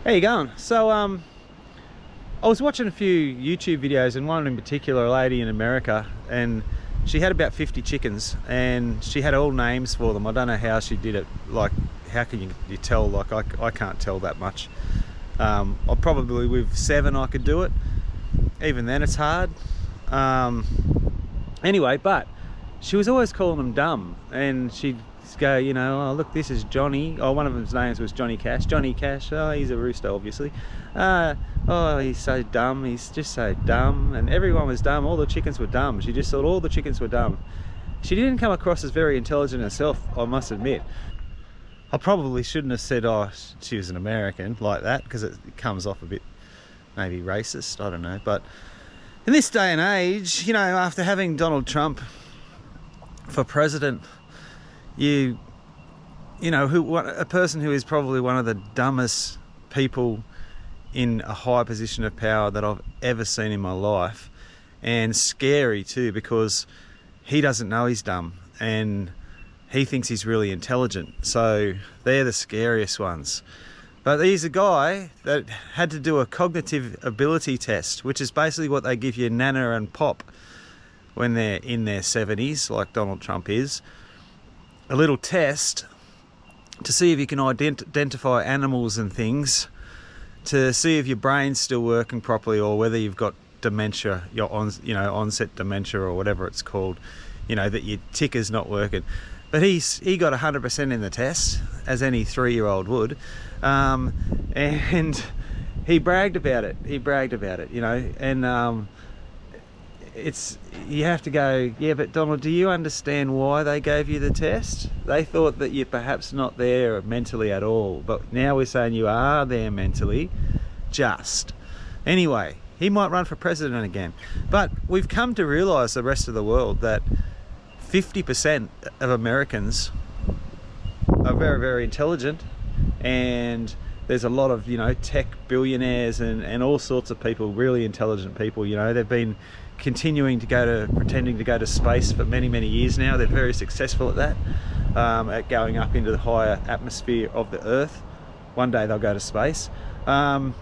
How you going? So I was watching a few YouTube videos, and one in particular, a lady in America, and she had about 50 chickens and she had all names for them. I don't know how she did it. Like, how can you tell? Like, I can't tell that much. I probably with 7 I could do it. Even then it's hard. Anyway, but she was always calling them dumb, and she'd go, you know, oh look, this is Johnny. Oh, one of them's names was Johnny Cash. Johnny Cash, oh, he's a rooster obviously. Oh, he's so dumb, he's just so dumb. And everyone was dumb, all the chickens were dumb. She just thought all the chickens were dumb. She didn't come across as very intelligent herself, I must admit. I probably shouldn't have said, oh, she was an American like that, because it comes off a bit maybe racist, I don't know. But in this day and age, you know, after having Donald Trump for president, you know, a person who is probably one of the dumbest people in a high position of power that I've ever seen in my life, and scary too, because he doesn't know he's dumb and he thinks he's really intelligent. So they're the scariest ones. But he's a guy that had to do a cognitive ability test, which is basically what they give you Nana and Pop when they're in their 70s, like Donald Trump is. A little test to see if you can identify animals and things, to see if your brain's still working properly, or whether you've got dementia, onset dementia or whatever it's called, you know, that your ticker's not working. But he got 100% in the test, as any 3-year-old would, and he bragged about it. You know, and you have to go, yeah, but Donald, do you understand why they gave you the test? They thought that you're perhaps not there mentally at all, but now we're saying you are there mentally, just. Anyway, he might run for president again. But we've come to realise, the rest of the world, that 50% of Americans are very, very intelligent, and there's a lot of, you know, tech billionaires and all sorts of people, really intelligent people. You know, they've been pretending to go to space for many, many years now. They're very successful at that, at going up into the higher atmosphere of the Earth. One day they'll go to space. Again,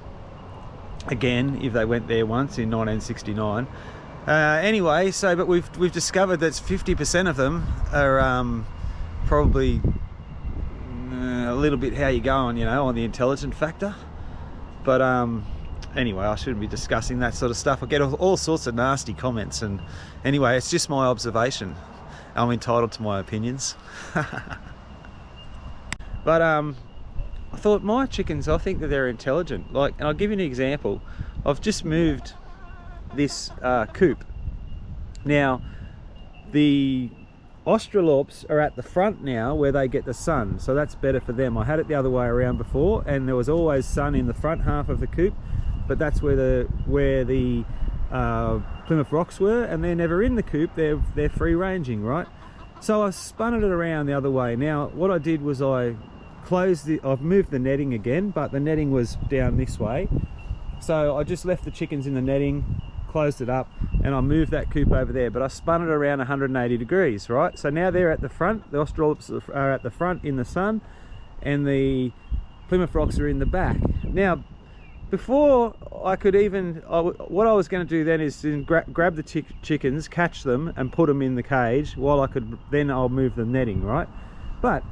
if they went there once in 1969. Anyway, so but we've discovered that 50% of them are probably a little bit how you going, you know, on the intelligent factor. But anyway, I shouldn't be discussing that sort of stuff. I get all sorts of nasty comments, and anyway, it's just my observation. I'm entitled to my opinions. But I thought, my chickens, I think that they're intelligent. Like, and I'll give you an example. I've just moved this coop. Now, the Australorps are at the front now, where they get the sun, so that's better for them. I had it the other way around before, and there was always sun in the front half of the coop, but that's where the Plymouth Rocks were, and they're never in the coop. They're free ranging, right? So I spun it around the other way. Now, what I did was I've moved the netting again, but the netting was down this way. So I just left the chickens in the netting, closed it up, and I moved that coop over there, but I spun it around 180 degrees, right? So now they're at the front, the Australorps are at the front in the sun, and the Plymouth Rocks are in the back. Now, before I could even, what I was going to do then is grab the chickens, catch them, and put them in the cage, while I'll move the netting, right? But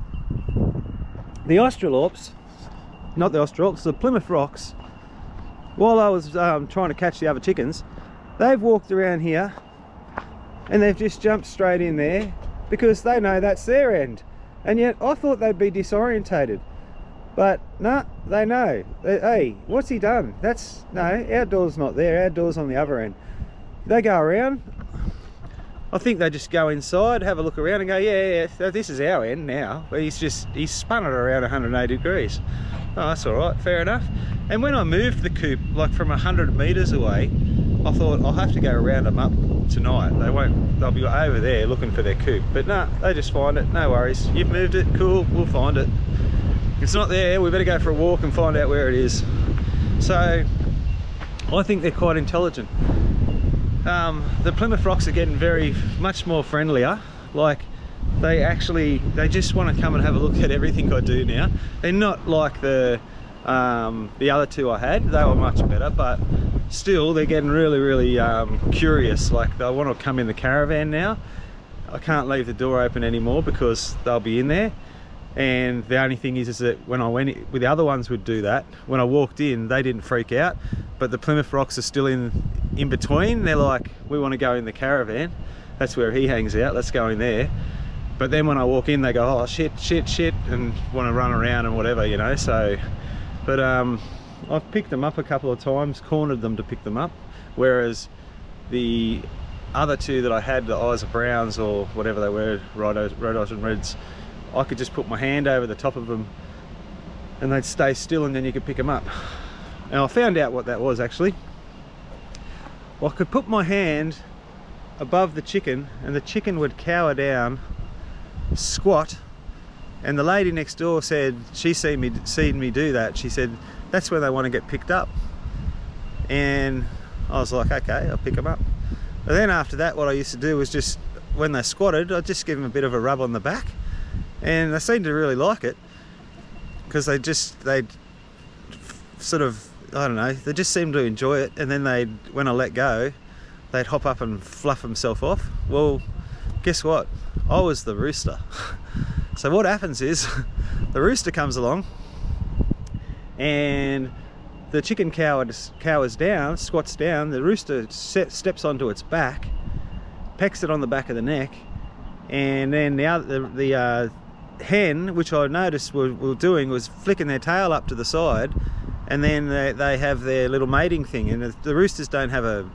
the Australorps, not the Australorps, the Plymouth Rocks, while I was trying to catch the other chickens, they've walked around here and they've just jumped straight in there, because they know that's their end. And yet I thought they'd be disorientated, but no, they know. Hey, what's he done? Our door's not there, our door's on the other end. They go around. I think they just go inside, have a look around, and go, yeah, this is our end now. But he's spun it around 180 degrees. Oh, that's all right, fair enough. And when I moved the coop, like from 100 meters away, I thought, I'll have to go round them up tonight. They'll be over there looking for their coop. But no, they just find it, no worries. You've moved it, cool, we'll find it. It's not there, we better go for a walk and find out where it is. So I think they're quite intelligent. The Plymouth Rocks are getting much more friendlier. Like, they just want to come and have a look at everything I do now. They're not like the The other two I had, they were much better, but still they're getting really curious. Like, they want to come in the caravan now. I can't leave the door open anymore because they'll be in there. And the only thing is that when I went with the other ones would do that, when I walked in they didn't freak out, but the Plymouth Rocks are still in between. They're like, we want to go in the caravan, that's where he hangs out, let's go in there. But then when I walk in they go, oh shit, and want to run around and whatever, you know. So but I've picked them up a couple of times, cornered them to pick them up, whereas the other two that I had, the Isa Browns or whatever they were, Rhode Island Reds, I could just put my hand over the top of them and they'd stay still, and then you could pick them up. And I found out what that was actually. Well, I could put my hand above the chicken and the chicken would cower down, squat, and the lady next door said she seen me do that. She said that's when they want to get picked up. And I was like, okay, I'll pick them up. But then after that, what I used to do was just, when they squatted, I'd just give them a bit of a rub on the back. And they seemed to really like it, because they'd sort of, I don't know, they just seemed to enjoy it. And then when I let go, they'd hop up and fluff themselves off. Well, guess what? I was the rooster. So what happens is, the rooster comes along and the chicken cowers down, squats down, the rooster steps onto its back, pecks it on the back of the neck, and then the hen, which I noticed were doing, was flicking their tail up to the side, and then they have their little mating thing. And the roosters don't have a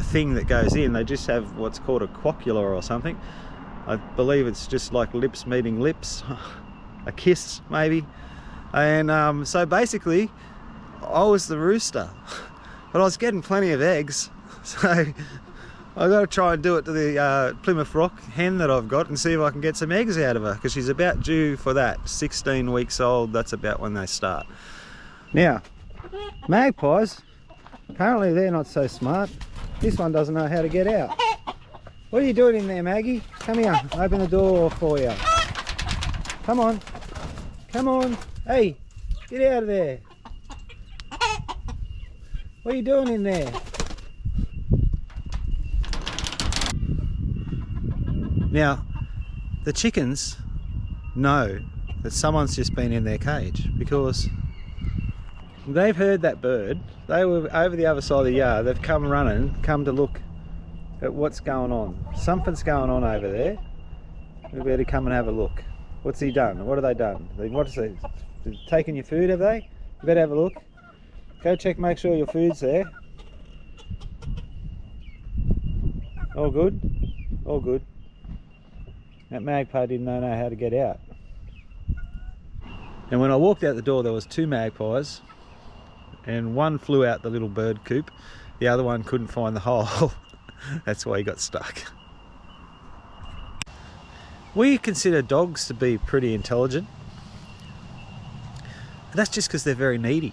thing that goes in, they just have what's called a quoccula or something. I believe it's just like lips meeting lips, a kiss maybe. And so basically I was the rooster, but I was getting plenty of eggs, so I've got to try and do it to the Plymouth Rock hen that I've got and see if I can get some eggs out of her, because she's about due for that. 16 weeks old, that's about when they start. Now, magpies, apparently they're not so smart. This one doesn't know how to get out. What are you doing in there, Maggie? Come here, open the door for you. Come on, come on. Hey, get out of there. What are you doing in there? Now, the chickens know that someone's just been in their cage, because they've heard that bird. They were over the other side of the yard. They've come running, come to look at what's going on. Something's going on over there. We better come and have a look. What's he done? What have they done? What is they taken your food, have they? You better have a look. Go check, make sure your food's there. All good? All good. That magpie didn't know how to get out. And when I walked out the door, there was 2 magpies, and one flew out the little bird coop. The other one couldn't find the hole. That's why he got stuck. We consider dogs to be pretty intelligent. That's just because they're very needy.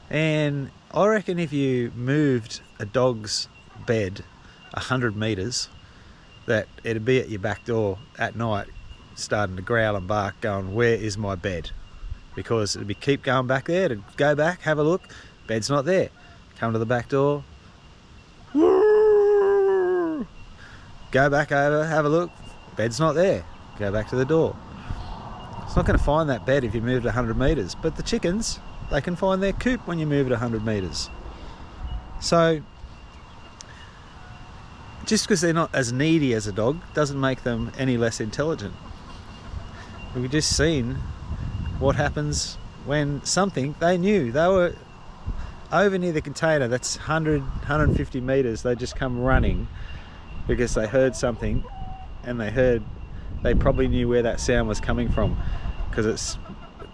And I reckon if you moved a dog's bed 100 metres, that it'd be at your back door at night, starting to growl and bark, going, where is my bed? Because it'd be keep going back there, to go back, have a look, bed's not there. Come to the back door, go back over, have a look, bed's not there. Go back to the door. It's not going to find that bed if you move it 100 metres, but the chickens, they can find their coop when you move it 100 metres. So just because they're not as needy as a dog doesn't make them any less intelligent. We've just seen what happens when something, they knew, they were over near the container, that's 150 metres, they just come running because they heard something, and they probably knew where that sound was coming from, because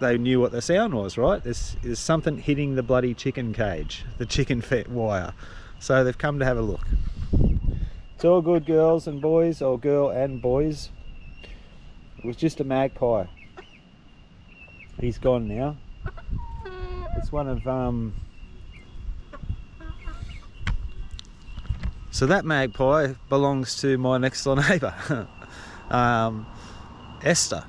they knew what the sound was, right? There's something hitting the bloody chicken cage, the chicken wire. So they've come to have a look. It's all good, girls and boys, or girl and boys. It was just a magpie. He's gone now. It's one of so that magpie belongs to my next door neighbour, Esther,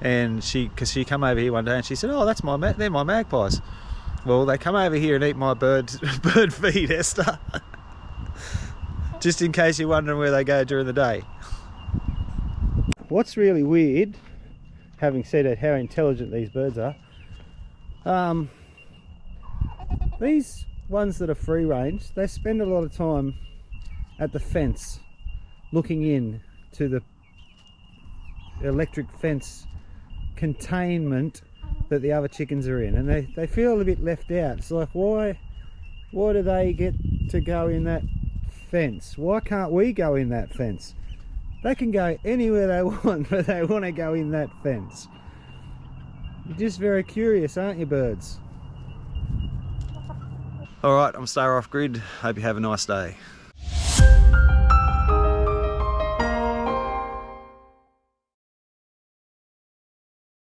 and because she come over here one day and she said, oh, they're my magpies. Well, they come over here and eat my bird feed, Esther. Just in case you're wondering where they go during the day. What's really weird, having said it, how intelligent these birds are, these ones that are free range, they spend a lot of time at the fence looking in to the electric fence containment that the other chickens are in, and they feel a bit left out. It's like, why do they get to go in that fence? Why can't we go in that fence? They can go anywhere they want, but they want to go in that fence. You're just very curious, aren't you, birds? Alright, I'm Star Off Grid. Hope you have a nice day.